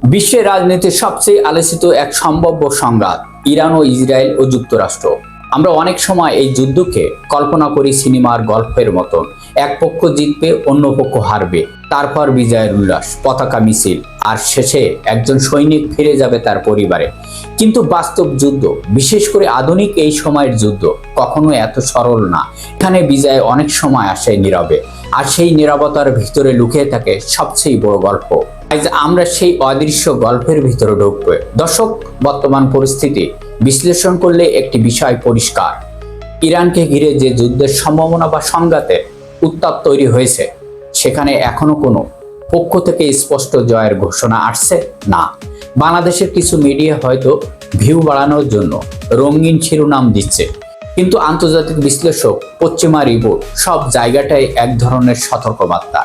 বিশ্বের রাজনীতির সবচেয়ে আলোচিত এক সম্ভাব্য সংঘাত ইরান ও ইসরায়েল ও যুক্তরাষ্ট্র। আমরা অনেক সময় এই যুদ্ধকে কল্পনা করি সিনেমার গল্পের মতো, এক পক্ষ জিতবে অন্য পক্ষ হারবে, তারপর বিজয়ের উল্লাস, পতাকা মিছিল, আর শেষে একজন সৈনিক ফিরে যাবে তার পরিবারে। কিন্তু বাস্তব যুদ্ধ, বিশেষ করে আধুনিক এই সময়ের যুদ্ধ, কখনো এত সরল না। এখানে বিজয় অনেক সময় আসে নীরবে, আর সেই নীরবতার ভিতরে লুকিয়ে থাকে সবচেয়ে বড় গল্প। আজ আমরা সেই অদৃশ্য গল্পের ভিতরে ঢুকব। দর্শক, বর্তমান পরিস্থিতি বিশ্লেষণ করলে একটি বিষয় পরিষ্কার: ইরানকে ঘিরে যে যুদ্ধের সম্ভাবনা বা সংঘাতে উত্তাপ তৈরি হয়েছে, সেখানে এখনো কোনো পক্ষ থেকে স্পষ্ট জয়ের ঘোষণা আসছে না। বাংলাদেশের কিছু মিডিয়া হয়তো ভিউ বাড়ানোর জন্য রঙিন শিরোনাম দিচ্ছে, কিন্তু আন্তর্জাতিক বিশ্লেষক, পশ্চিমা রিপোর্ট, সব জায়গাটাই এক ধরনের সতর্কবার্তা।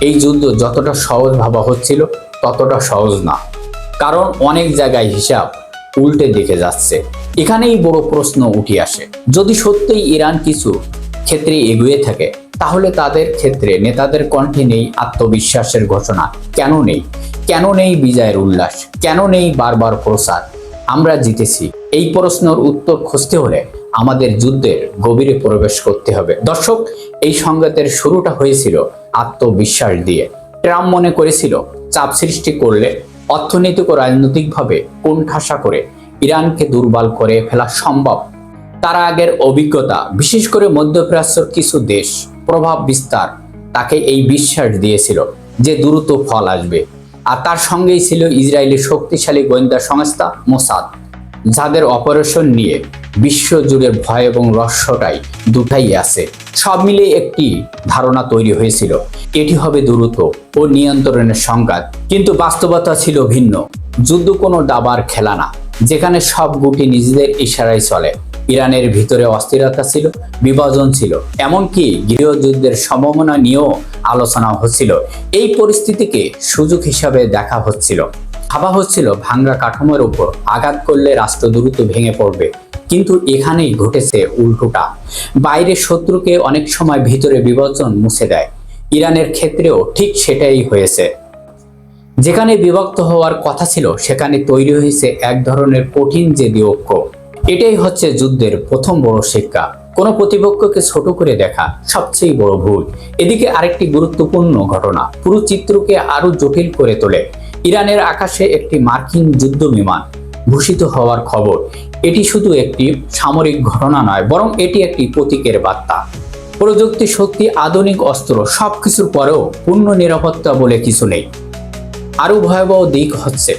এই যুদ্ধ যতটা সহজ ভাবা হচ্ছিল ততটা সহজ না, কারণ অনেক জায়গায় হিসাব উল্টে দিকে যাচ্ছে। এখানেই বড় প্রশ্ন উঠে আসে, যদি সত্যিই ইরান কিছু ক্ষেত্রে এগিয়ে থাকে, তাহলে তাদের ক্ষেত্রে নেতাদের কণ্ঠে নেই আত্মবিশ্বাসের ঘোষণা? কেন নেই বিজয়ের উল্লাস? কেন নেই বারবার প্রচার আমরা জিতেছি? এই প্রশ্নের উত্তর খুঁজতে হলে আমাদের যুদ্ধের গভীরে প্রবেশ করতে হবে। দর্শক, এই সংঘাতের শুরুটা হয়েছিল আত্মবিশ্বাস দিয়ে। ট্রাম্প মনে করেছিল চাপ সৃষ্টি করলে অর্থনৈতিক ও রাজনৈতিকভাবে কোণঠাসা করে ইরানকে দুর্বল করে ফেলা সম্ভব। তার আগের অভিজ্ঞতা, বিশেষ করে মধ্যপ্রাচ্যের কিছু দেশ প্রভাব বিস্তার, তাকে এই বিশ্বাস দিয়েছিল যে দ্রুত ফল আসবে। আর তার সঙ্গেই ছিল ইসরায়েলের শক্তিশালী গোয়েন্দা সংস্থা মোসাদ, যাদের অপারেশন নিয়ে বিশ্বজুড়ে ভয় এবং রহস্যটাই দুটাই আছে। সব মিলে একটি ধারণা তৈরি হয়েছিল, এটি হবে দ্রুত ও নিয়ন্ত্রণের সংঘাত। কিন্তু বাস্তবতা ছিল ভিন্ন। যুদ্ধ কোনো দাবার খেলা না, যেখানে সব গুটি নিজেদের ইশারায় চলে। ইরানের ভিতরে অস্থিরতা ছিল, বিভাজন ছিল, এমনকি গৃহযুদ্ধের সম্ভাবনা নিয়েও আলোচনা হচ্ছিল। এই পরিস্থিতিকে সুযোগ হিসাবে দেখা হচ্ছিল। ভাবা হচ্ছিল ভাঙ্গা কাঠামোর উপর আঘাত করলে রাষ্ট্র দ্রুত ভেঙে পড়বে। কিন্তু এখানেই ঘটেছে উল্টোটা। বাইরের শত্রুকে অনেক সময় ভিতরে বিভাজন মুছে দেয়। ইরানের ক্ষেত্রেও ঠিক সেটাই হয়েছে। যেখানে বিভক্ত হওয়ার কথা ছিল, সেখানে তৈরি হয়েছে এক ধরনের কঠিন জেদি ঐক্য। এটাই হচ্ছে যুদ্ধের প্রথম বড় শিক্ষা। কোনো প্রতিপক্ষকে ছোট করে দেখা সবচেয়ে বড় ভুল। এদিকে আরেকটি গুরুত্বপূর্ণ ঘটনা পুরো চিত্রকে আরো জটিল করে তোলে। ইরানের আকাশে একটি মার্কিন যুদ্ধ বিমান ভূষিত হওয়ার খবর। এটি শুধু একটি সামরিক ঘটনা নয়, বরং এটি একটি প্রতীকের বার্তা। প্রযুক্তি, শক্তি, আধুনিক অস্ত্র, সবকিছুর পরেও পূর্ণ নিরাপত্তা বলে কিছু নেই। আরো ভয়াবহ দিক হচ্ছে,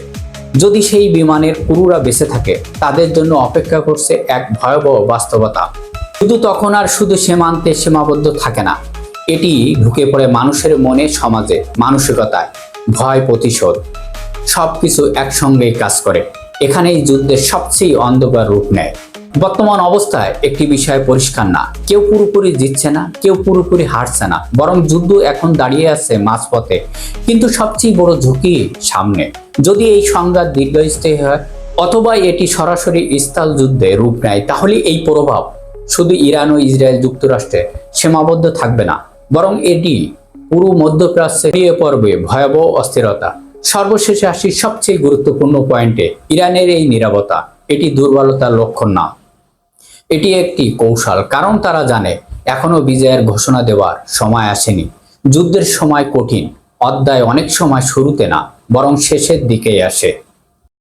যদি সেই বিমানের ক্রুরা বেঁচে থাকে, তাদের জন্য অপেক্ষা করছে এক ভয়াবহ বাস্তবতা। শুধু তখন আর শুধু সীমান্তে সীমাবদ্ধ থাকে না, এটি ঢুকে পড়ে মানুষের মনে, সমাজে, মানসিকতায়। ভয়, প্রতিশোধ, সবকিছু একসঙ্গেই কাজ করে। এখানেই যুদ্ধের সবচেয়ে অন্ধকার রূপ নেয়। বর্তমান অবস্থায় একটি বিষয় পরিষ্কার না, কেউ পুরোপুরি জিতছে না, কেউ পুরোপুরি হারছে না, বরং যুদ্ধ এখন দাঁড়িয়ে আছে মাঝপথে। কিন্তু সবচেয়ে বড় ঝুঁকি সামনে। যদি এই সংঘাত দীর্ঘস্থায়ী হয়, অথবা এটি সরাসরি স্থল যুদ্ধে রূপ নেয়, তাহলে এই প্রভাব শুধু ইরান ও ইসরায়েল যুক্তরাষ্ট্রে সীমাবদ্ধ থাকবে না, বরং এটি পুরো মধ্যপ্রাচ্যে ছড়িয়ে পড়বে ভয়াবহ অস্থিরতা। সর্বশেষে আসি সবচেয়ে গুরুত্বপূর্ণ পয়েন্টে, ইরানের এই নীরবতা এটি দুর্বলতার লক্ষণ না, এটি একটি কৌশল। কারণ তারা জানে এখনো বিজয়ের ঘোষণা দেওয়ার সময় আসেনি। যুদ্ধের সময় কঠিন অধ্যায় অনেক সময় শুরুতে না, বরং শেষের দিকেই আসে।